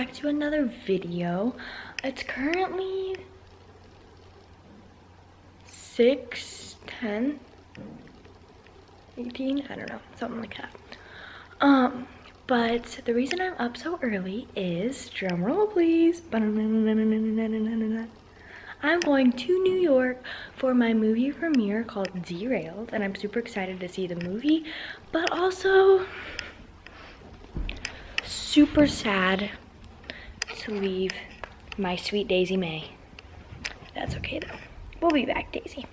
back to another video. It's currently 6:10, 18, I don't know, something like that. But the reason I'm up so early is, drum roll please, I'm going to New York for my movie premiere called Derailed, and I'm super excited to see the movie, but also super sad to leave my sweet Daisy May. That's okay though. We'll be back, Daisy.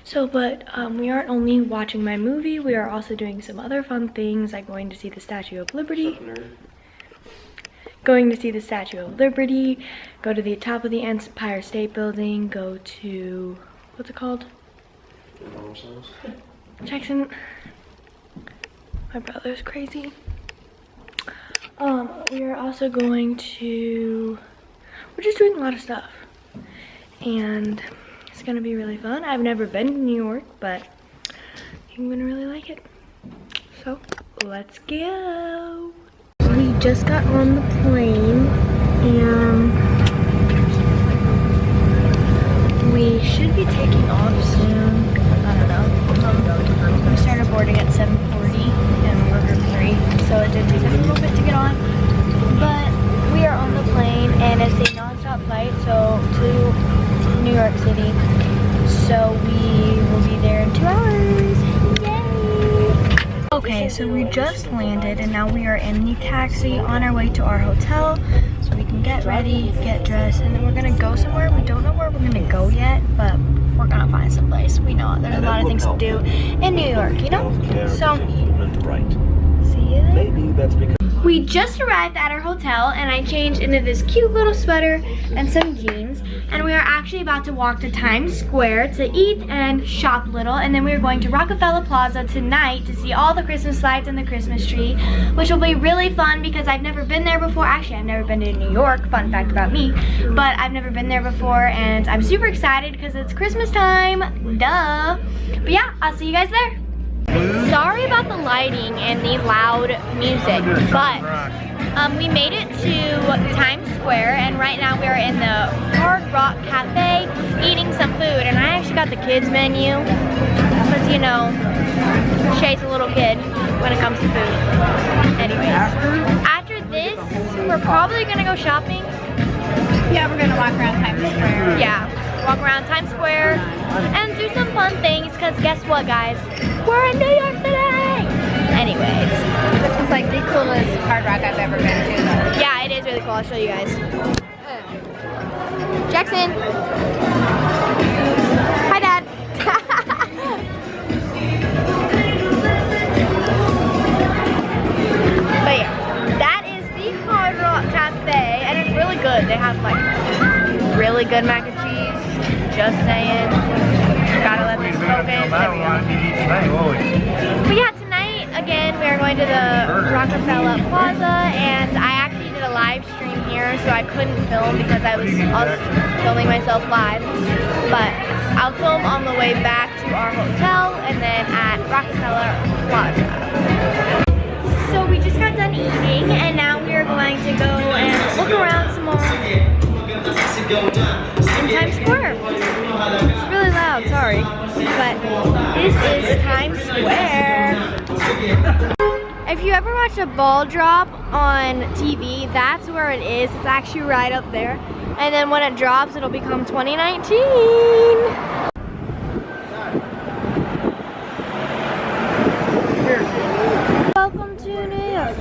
So, but we aren't only watching my movie, we are also doing some other fun things, like going to see the Statue of Liberty. Go to the top of the Empire State Building, go to, what's it called? Jackson. My brother's crazy. We are also going to, we're just doing a lot of stuff. And it's gonna be really fun. I've never been to New York, but I'm gonna really like it. So, let's go. We just got on the plane and we should be taking off soon. I don't know. We started boarding at 7:40 and we're group 3, so it did take us a little bit to get on. But we are on the plane and it's a non-stop flight, so to New York City. So we will be there in 2 hours. Yay! Okay, so we just landed and now we are in the taxi on our way to our hotel so we can get ready, get dressed, and then we're gonna go somewhere. We don't know where we're gonna go yet, but we're gonna find some place. We know there's a lot of things to do in New York, you know? So, see you there. Maybe that's because we just arrived at our hotel and I changed into this cute little sweater and some jeans, and we are actually about to walk to Times Square to eat and shop a little, and then we are going to Rockefeller Plaza tonight to see all the Christmas lights and the Christmas tree, which will be really fun because I've never been there before. Actually, I've never been to New York, fun fact about me, but I've never been there before and I'm super excited because it's Christmas time, duh. But yeah, I'll see you guys there. Sorry about the lighting and the loud music, but we made it to Times Square and right now we are in the Hard Rock Cafe eating some food, and I actually got the kids menu because, you know, Shae's a little kid when it comes to food. Anyways, after this we're probably gonna go shopping. Yeah, we're gonna walk around Times Square. Yeah, walk around Times Square and do some fun things, because guess what, guys? We're in New York today! Anyways. This is like the coolest Hard Rock I've ever been to, though. Yeah, it is really cool. I'll show you guys. Jackson! Hi, Dad! But yeah, that is the Hard Rock Cafe, and it's really good. They have like really good mac and cheese. Just saying. Gotta let this focus. But yeah, tonight again we are going to the Rockefeller Plaza, and I actually did a live stream here, so I couldn't film because I was filming myself live. But I'll film on the way back to our hotel and then at Rockefeller Plaza. So we just got done eating, and now we are going to go and look around some more in Times Square. It's really loud, sorry, but this is Times Square. If you ever watch a ball drop on TV, that's where it is. It's actually right up there, and then when it drops, it'll become 2019. Welcome to New York,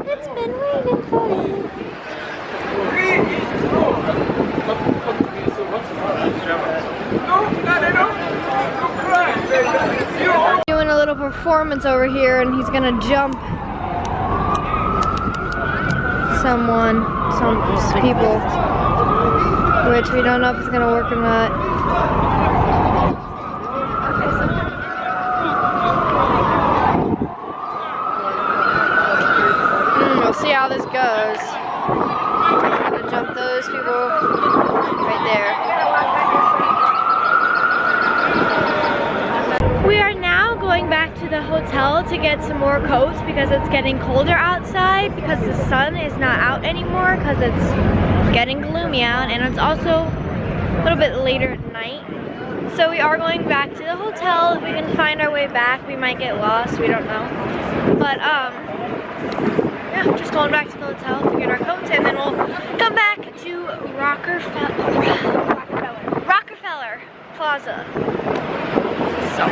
It's been waiting for you. Doing a little performance over here, and he's gonna jump some people, which we don't know if it's gonna work or not. We'll see how this goes. I'm gonna jump those people right there. We are now going back to the hotel hotel to get some more coats because it's getting colder outside because the sun is not out anymore because it's getting gloomy out and it's also a little bit later at night. So we are going back to the hotel. If we can find our way back, we might get lost, we don't know. But yeah, just going back to the hotel to get our coats and then we'll come back to Rockefeller Plaza. So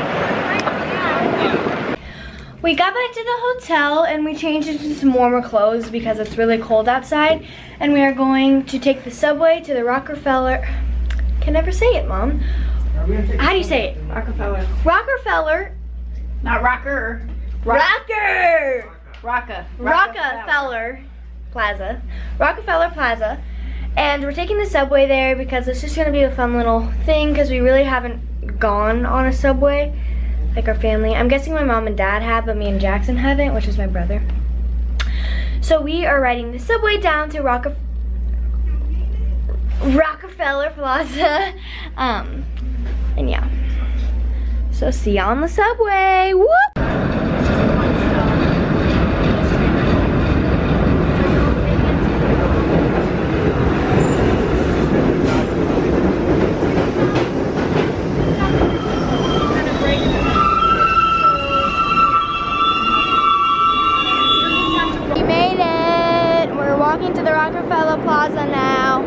we got back to the hotel and we changed into some warmer clothes because it's really cold outside, and we are going to take the subway to the Rockefeller. Can never say it, Mom. How do you say it? Rockefeller. Rockefeller. Not rocker. Rocker. Rockefeller Plaza. Rockefeller Plaza. And we're taking the subway there because it's just gonna be a fun little thing because we really haven't gone on a subway, like our family. I'm guessing my mom and dad have, but me and Jackson haven't, which is my brother. So we are riding the subway down to Rockefeller Plaza. And yeah. So see you on the subway. Whoop! We made it. We're walking to the Rockefeller Plaza now.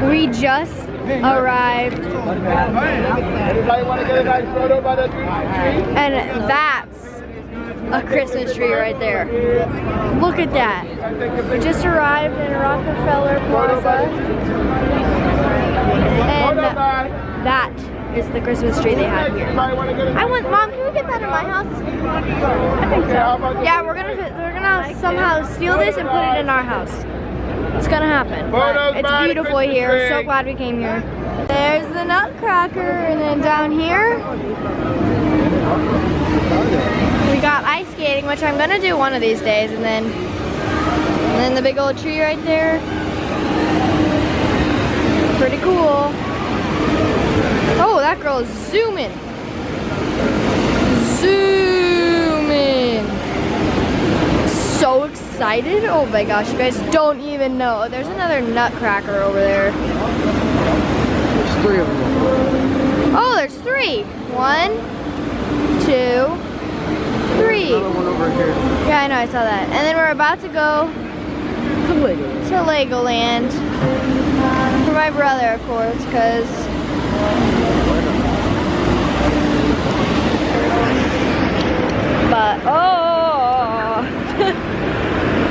We just arrived. Anybody want to get a nice photo by the tree? And that's a Christmas tree right there. Look at that. We just arrived in Rockefeller Plaza. And that is the Christmas tree they have here. Mom, can we get that in my house? I think so. Yeah, we're gonna somehow steal this and put it in our house. It's gonna happen. But it's beautiful here. So glad we came here. There's the Nutcracker, and then down here we got ice skating, which I'm gonna do one of these days, and then the big old tree right there. Pretty cool. Oh, that girl is zooming. Zooming. So excited. Oh my gosh, you guys don't even know. There's another Nutcracker over there. There's 3 of them. Oh, there's 3. 1, 2, 3. Another one over here. Yeah, I know, I saw that. And then we're about to go to Legoland for my brother, of course, because but oh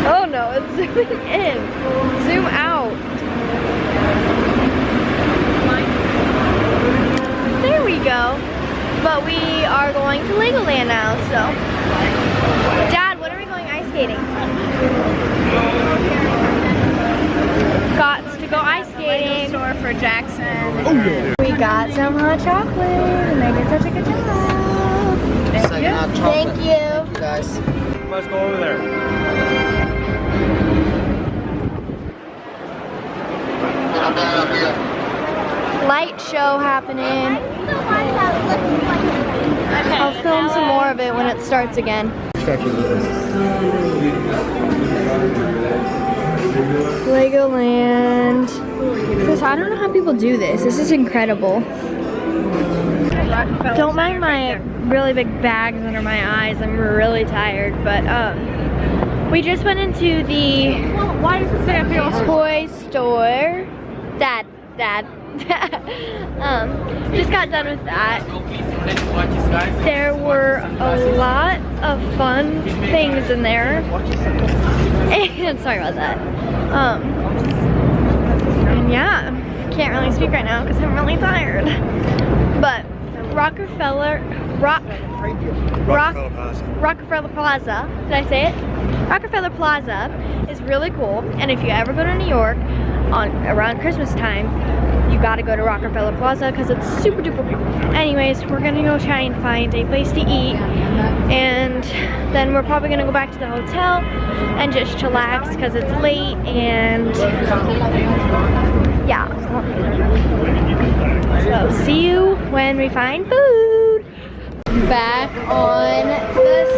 oh no, it's zooming in. Zoom out. There we go. But we are going to Legoland now, so. Dad, when are we going ice skating? Got to go ice skating. Store for Jackson. Oh yeah. We got some hot chocolate and they did such a good job. Second hot chocolate. Thank you. Thank you guys. Let's go over there. Light show happening. I'll film some more of it when it starts again. Legoland. Chris, I don't know how people do this. This is incredible. Don't mind my really big bags under my eyes. I'm really tired, but we just went into the toy store. Dad. Just got done with that. There were a lot of fun things in there. And sorry about that. And yeah, can't really speak right now because I'm really tired. But Rockefeller Plaza. Did I say it? Rockefeller Plaza is really cool, and if you ever go to New York around Christmas time, you gotta go to Rockefeller Plaza because it's super duper cool. Anyways, we're gonna go try and find a place to eat, and then we're probably gonna go back to the hotel and just chillax because it's late, and yeah. So see you when we find food. Back on the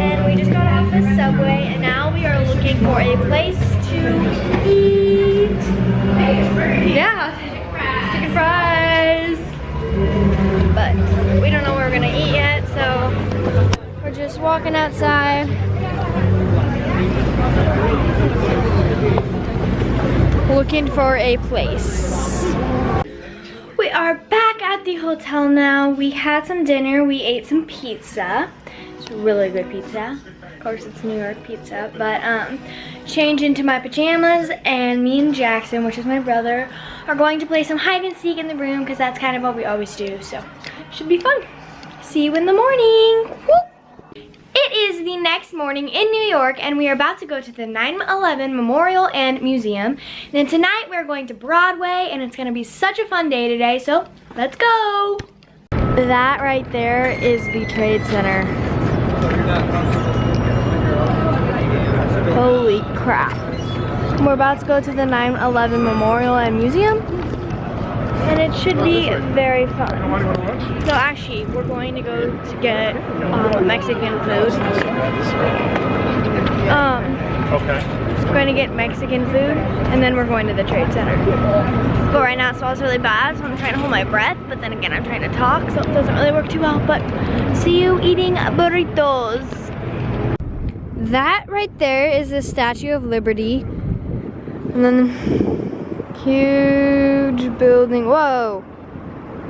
And we just got off the subway, and now we are looking for a place to eat. Yeah, chicken fries. But we don't know where we're gonna eat yet, so we're just walking outside. Looking for a place. We are back at the hotel now. We had some dinner. We ate some pizza. It's really good pizza. Of course, it's New York pizza. But change into my pajamas, and me and Jackson, which is my brother, are going to play some hide and seek in the room because that's kind of what we always do. So should be fun. See you in the morning. Whoop. It is the next morning in New York, and we are about to go to the 9/11 Memorial and Museum. And then tonight we're going to Broadway, and it's gonna be such a fun day today, so let's go. That right there is the Trade Center. Holy crap. We're about to go to the 9/11 Memorial and Museum, and it should be very fun. So actually, we're going to go to get Mexican food. Okay. We're going to get Mexican food, and then we're going to the Trade Center. But right now it smells really bad, so I'm trying to hold my breath, but then again I'm trying to talk, so it doesn't really work too well. But see you eating burritos. That right there is the Statue of Liberty. And then huge building, whoa,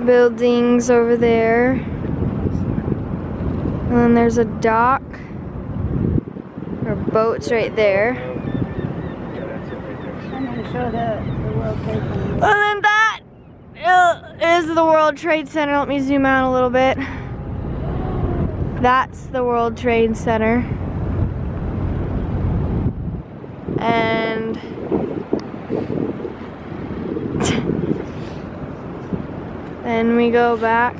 buildings over there. And then there's a dock, or boats right there. I'm going to show the World Trade Center. And then that is the World Trade Center. Let me zoom out a little bit. That's the World Trade Center. And then we go back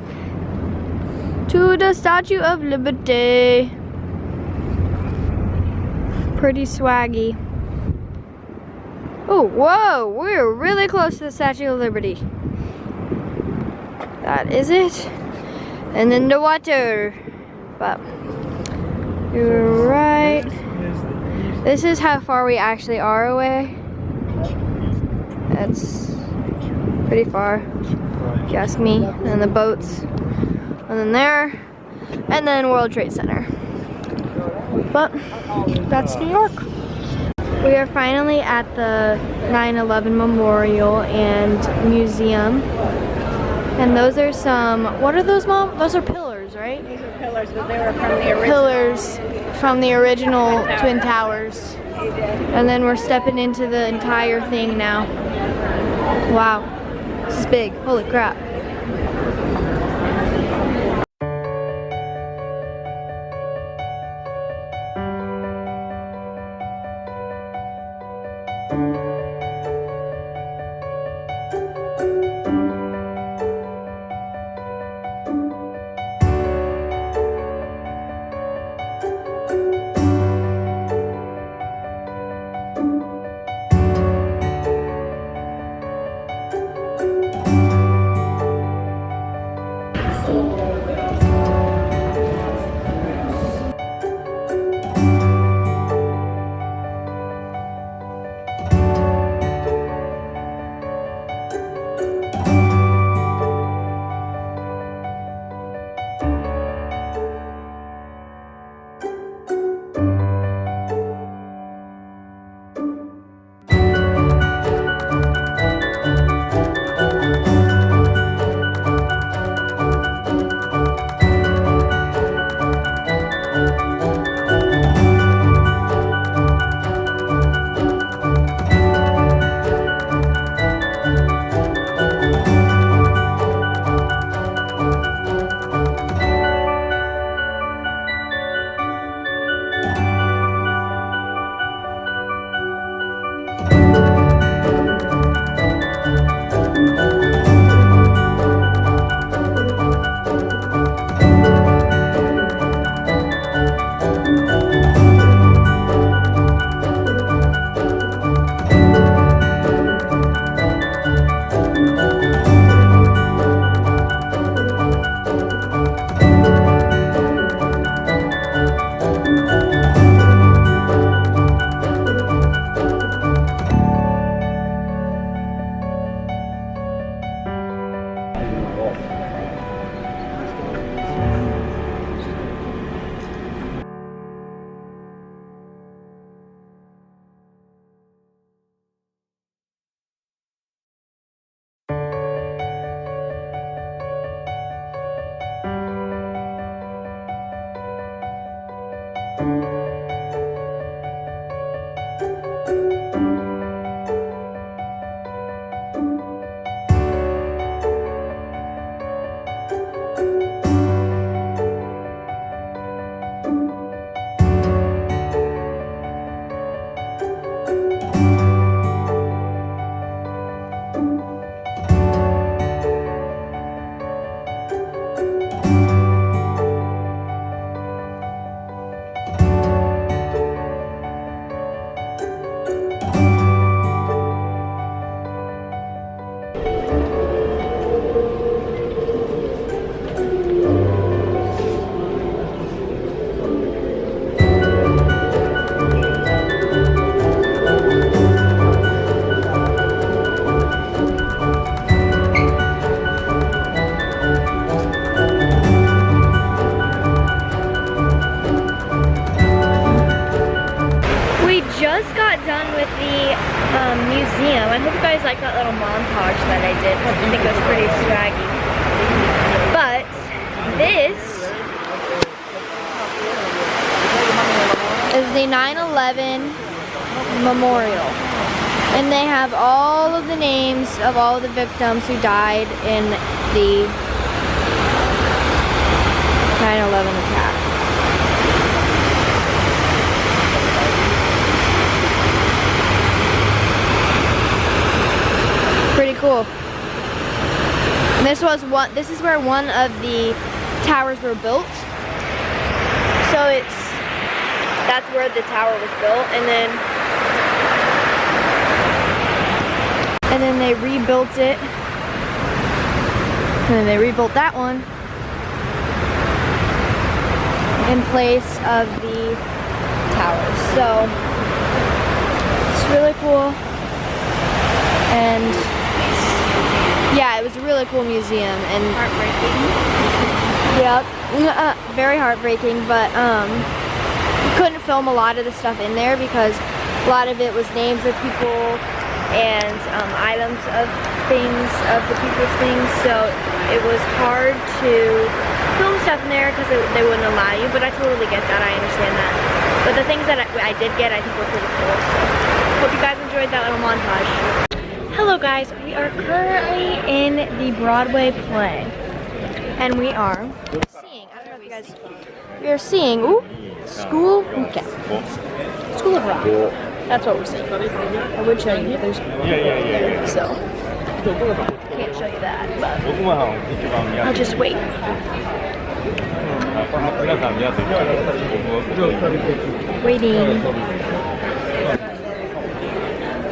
to the Statue of Liberty. Pretty swaggy. Oh, whoa, we're really close to the Statue of Liberty. That is it. And then the water. But you're right. This is how far we actually are away. That's pretty far, if you ask me. And the boats. And then there. And then World Trade Center. But that's New York. We are finally at the 9/11 Memorial and Museum. And those are some, what are those, Mom? Those are pillars, right? These are pillars, but they were from the original. Pillars from the original Twin Towers. And then we're stepping into the entire thing now. Wow, this is big, holy crap. Just got done with the museum. I hope you guys like that little montage that I did. I think it was pretty swaggy. But this is the 9/11 memorial. And they have all of the names of all the victims who died in the 9/11 attack. Pretty cool. And this is where one of the towers were built. So that's where the tower was built, and then they rebuilt it. And then they rebuilt that one in place of the towers. So it's really cool. And yeah, it was a really cool museum and Heartbreaking. Yep, very heartbreaking. But we couldn't film a lot of the stuff in there because a lot of it was names of people and items of things, of the people's things. So it was hard to film stuff in there because they wouldn't allow you. But I totally get that. I understand that. But the things that I did get, I think were pretty cool. So hope you guys enjoyed that little montage. Hello guys, we are currently in the Broadway play, and we are seeing, I don't know if you guys, we are seeing, School of Rock. That's what we're seeing. I would show you, there's, so, can't show you that, but I'll just wait. Waiting.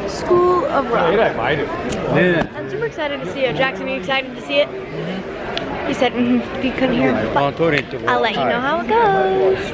School of Rock. I'm super excited to see it. Jackson, are you excited to see it? He said, if you couldn't hear, but I'll let you know how it goes.